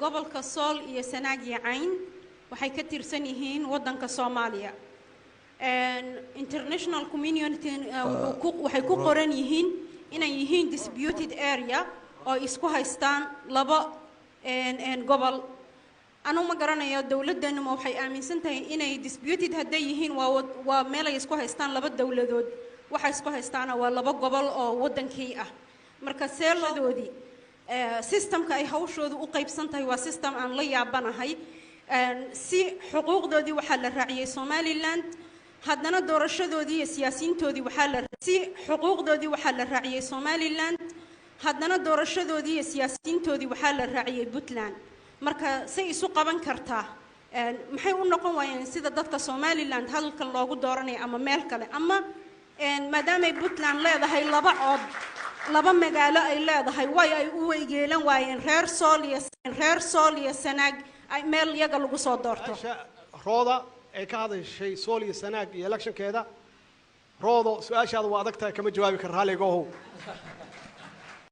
قبل كسول يسناجي عين waxay ka tirsan yihiin wadanka Soomaaliya international community waxay ku qoran yihiin inay yihiin disputed area oo isku haystaan laba gobol anu ma garanayo dawladdeenu waxay aaminsan tahay inay disputed haday yihiin waa meel ay isku haystaan laba dawladood waxa isku haystaana waa laba gobol oo wadankii ah marka seeladoodii systemka ay hawshoodu u qaybsan tahay waa system aan la yaabanahay si xuquuqdoodii waxa la raaciyay Somaliland haddana doorashadoodii iyo siyaasiyiintoodii waxa la si xuquuqdoodii waxa la raaciyay Somaliland haddana doorashadoodii iyo siyaasiyiintoodii waxa la raaciyay Puntland marka say isu qaban kartaa maxay u noqon waayeen sida dadka Somaliland halka loogu dooranay ama meel kale ama maadaama Puntland leedahay laba cod laba magaalo ay leedahay way ay u weygeelan waayeen reer Sool iyo Sanaag meel yaga lagu soo doorto rooda ay ka hadashay Sool iyo Sanaag iyo election-keeda roodo su'aashaadu waa adagtahay kama jawaabi kar raaliga oo